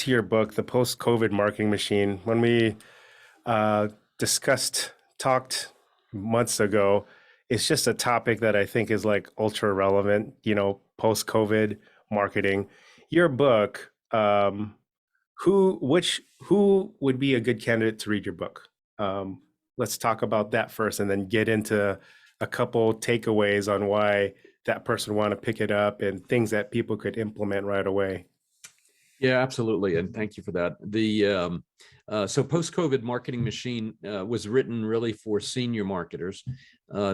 to your book, The Post-COVID Marketing Machine. When we talked months ago, it's just a topic that I think is like ultra relevant, post-COVID marketing. Your book, who would be a good candidate to read your book? Let's talk about that first and then get into a couple takeaways on why that person want to pick it up and things that people could implement right away. Yeah, absolutely. And thank you for that. So Post-COVID Marketing Machine was written really for senior marketers,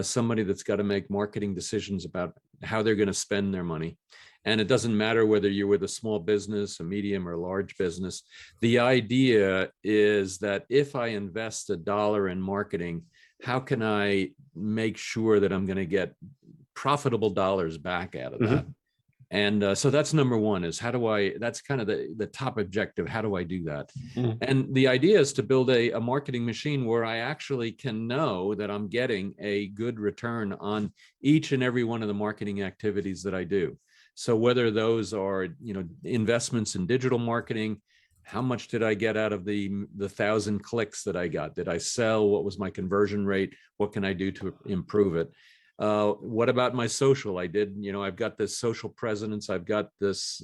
somebody that's got to make marketing decisions about how they're going to spend their money. And it doesn't matter whether you're with a small business, a medium or large business. The idea is that if I invest $1 in marketing, how can I make sure that I'm going to get profitable dollars back out of that? And so that's number one, is that's kind of the top objective. How do I do that? And the idea is to build a marketing machine where I actually can know that I'm getting a good return on each and every one of the marketing activities that I do. So whether those are, investments in digital marketing, how much did I get out of the 1,000 clicks that I got? Did I sell? What was my conversion rate? What can I do to improve it? What about my social? I've got this social presence. I've got this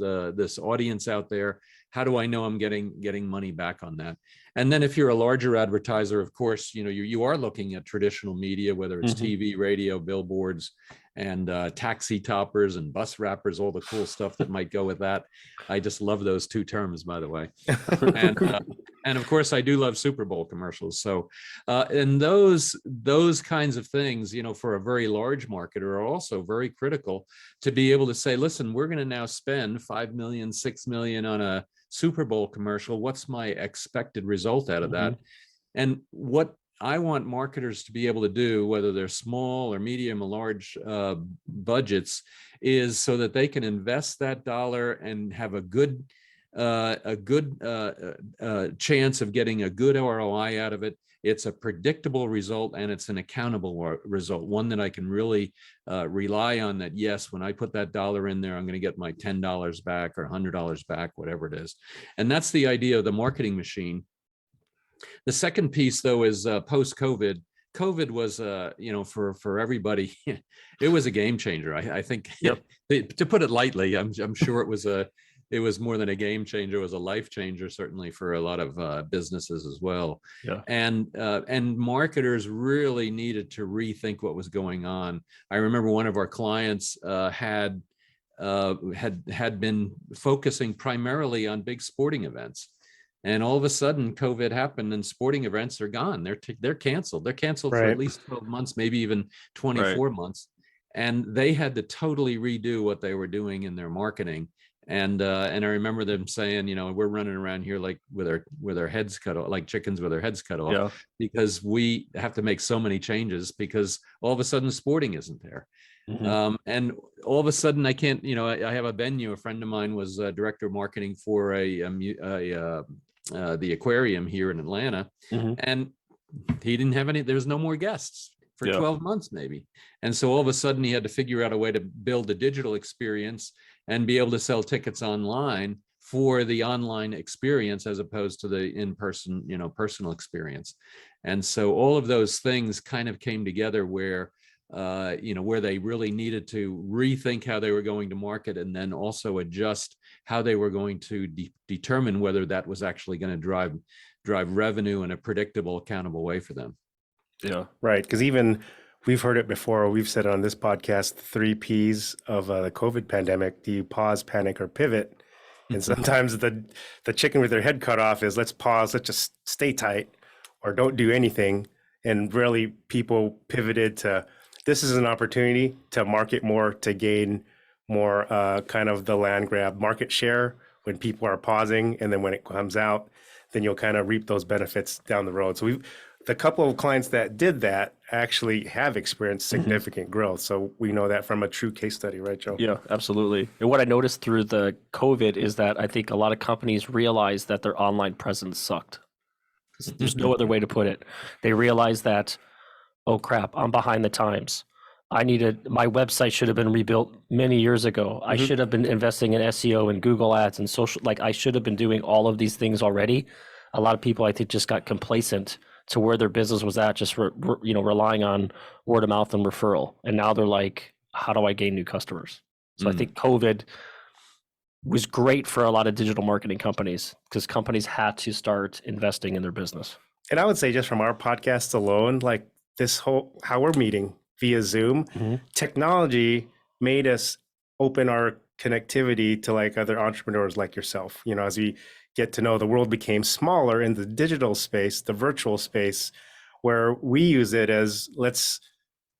audience out there. How do I know I'm getting money back on that? And then if you're a larger advertiser, of course, you are looking at traditional media, whether it's TV, radio, billboards, and taxi toppers and bus wrappers, all the cool stuff that might go with that. I just love those two terms, by the way. And of course, I do love Super Bowl commercials. So, and those kinds of things, for a very large marketer, are also very critical to be able to say, listen, we're going to now spend $5 million, $6 million on a Super Bowl commercial. What's my expected result out of that? And what I want marketers to be able to do, whether they're small or medium or large budgets, is so that they can invest that dollar and have a good chance of getting a good ROI out of it. It's a predictable result, and it's an accountable result, one that I can really rely on, that yes, when I put that dollar in there, I'm going to get my $10 back or $100 back, whatever it is. And that's the idea of the marketing machine. The second piece, though, is post-COVID. COVID was, for everybody, it was a game changer. I think, to put it lightly, I'm sure it was more than a game changer. It was a life changer, certainly for a lot of businesses as well. Yeah. And marketers really needed to rethink what was going on. I remember one of our clients had been focusing primarily on big sporting events. And all of a sudden, COVID happened, and sporting events are gone. They're canceled. They're canceled for at least 12 months, maybe even 24 months. And they had to totally redo what they were doing in their marketing. And I remember them saying, we're running around here like with our heads cut off, like chickens with their heads cut off, because we have to make so many changes because all of a sudden sporting isn't there. And all of a sudden I can't, I have a venue. A friend of mine was director of marketing for the aquarium here in Atlanta, and he didn't have there was no more guests for 12 months maybe. And so all of a sudden he had to figure out a way to build a digital experience and be able to sell tickets online for the online experience as opposed to the in-person, personal experience. And so all of those things kind of came together where they really needed to rethink how they were going to market, and then also adjust how they were going to determine whether that was actually going to drive revenue in a predictable, accountable way for them. Yeah, right. Because even we've heard it before. We've said on this podcast, 3 Ps of the COVID pandemic: do you pause, panic, or pivot? And sometimes the chicken with their head cut off is let's pause, let's just stay tight, or don't do anything. And really, people pivoted to, this is an opportunity to market more, to gain more kind of the land grab market share when people are pausing. And then when it comes out, then you'll kind of reap those benefits down the road. So the couple of clients that did that actually have experienced significant growth. So we know that from a true case study, right, Joe? Yeah, absolutely. And what I noticed through the COVID is that I think a lot of companies realized that their online presence sucked. There's no other way to put it. They realized that, oh crap, I'm behind the times. my website should have been rebuilt many years ago. I should have been investing in SEO and Google ads and social, like I should have been doing all of these things already. A lot of people, I think, just got complacent to where their business was at, just relying on word of mouth and referral. And now they're like, how do I gain new customers? So I think COVID was great for a lot of digital marketing companies because companies had to start investing in their business. And I would say just from our podcast alone, like this whole, how we're meeting via Zoom, technology made us open our connectivity to like other entrepreneurs like yourself. You know, as we get to know, the world became smaller in the digital space, the virtual space, where we use it as let's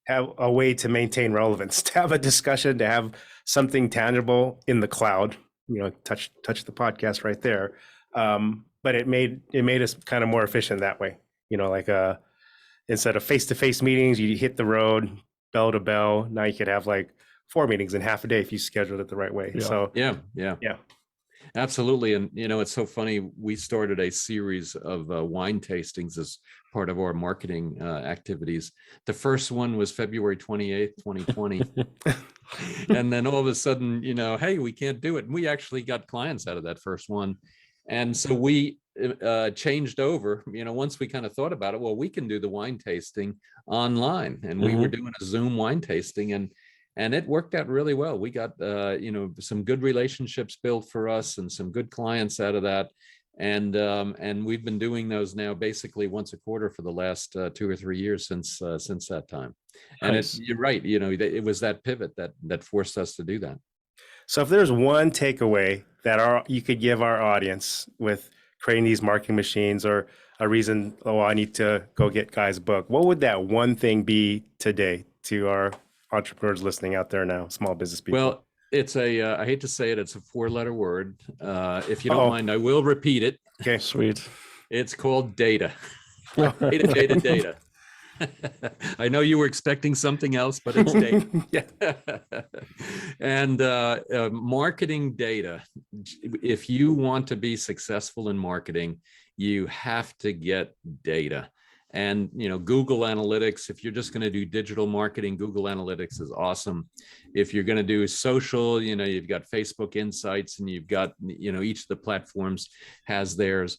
have a way to maintain relevance, to have a discussion, to have something tangible in the cloud. You know, touch the podcast right there. But it made us kind of more efficient that way. You know, like instead of face-to-face meetings, you hit the road, bell to bell. Now you could have like 4 meetings in half a day if you scheduled it the right way. Yeah. So Yeah. Absolutely. And, you know, it's so funny. We started a series of wine tastings as part of our marketing activities. The first one was February 28th, 2020. And then all of a sudden, you know, hey, we can't do it. And we actually got clients out of that first one. And so we changed over, you know, once we kind of thought about it, well, we can do the wine tasting online. And we were doing a Zoom wine tasting, and it worked out really well. We got, you know, some good relationships built for us and some good clients out of that. And we've been doing those now basically once a quarter for the last 2 or 3 years since that time. And Nice. you're right, you know, it was that pivot that forced us to do that. So if there's one takeaway that you could give our audience with creating these marketing machines, or a reason, oh, I need to go get Guy's book, what would that one thing be today to our entrepreneurs listening out there now, small business people? Well, it's I hate to say it, it's a 4-letter word. If you don't mind, I will repeat it. Okay. Sweet. It's called data. Data. I know you were expecting something else, but it's data. Yeah. And marketing data. If you want to be successful in marketing, you have to get data. And, you know, Google Analytics, if you're just going to do digital marketing, Google Analytics is awesome. If you're going to do social, you know, you've got Facebook Insights, and you've got, you know, each of the platforms has theirs.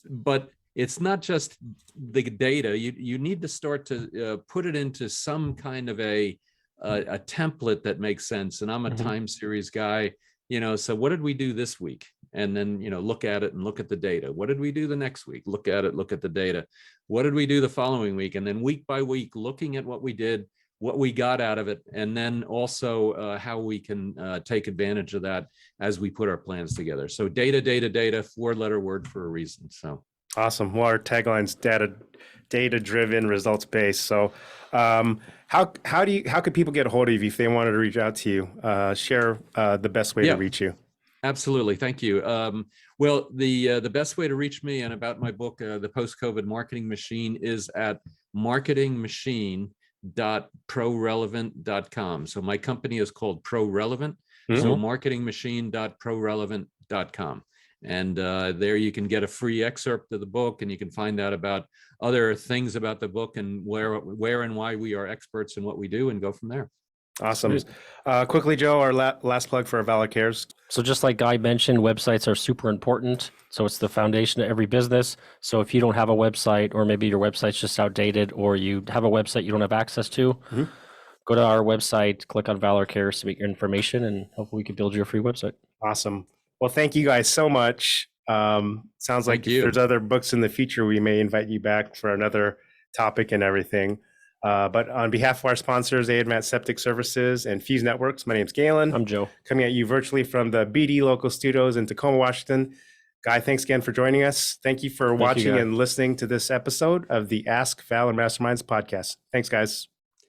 But it's not just the data. You need to start to put it into some kind of a template that makes sense. And I'm a time series guy, you know, so what did we do this week? And then, you know, look at it and look at the data. What did we do the next week? Look at it, look at the data. What did we do the following week? And then week by week, looking at what we did, what we got out of it, and then also how we can take advantage of that as we put our plans together. So data, 4-letter word for a reason. So Awesome. Well, our tagline's data driven, results based. So how could people get a hold of you if they wanted to reach out to you? Share the best way to reach you. Absolutely. Thank you. Well, the best way to reach me and about my book, The Post-COVID Marketing Machine, is at marketingmachine.prorelevant.com. So my company is called ProRelevant. So marketingmachine.prorelevant.com. And there you can get a free excerpt of the book, and you can find out about other things about the book and where and why we are experts in what we do, and go from there. Awesome. Quickly, Joe, our last plug for Valor Cares. So just like Guy mentioned, websites are super important. So it's the foundation of every business. So if you don't have a website, or maybe your website's just outdated, or you have a website you don't have access to, go to our website, click on Valor Cares, submit your information, and hopefully we can build you a free website. Awesome. Well, thank you guys so much. Sounds like if there's other books in the future, we may invite you back for another topic and everything. But on behalf of our sponsors, Advanced Septic Services and Fuse Networks, my name's Galen. I'm Joe. Coming at you virtually from the BD local studios in Tacoma, Washington. Guy, thanks again for joining us. Thank you for watching and listening to this episode of the Ask Valor Masterminds podcast. Thanks, guys.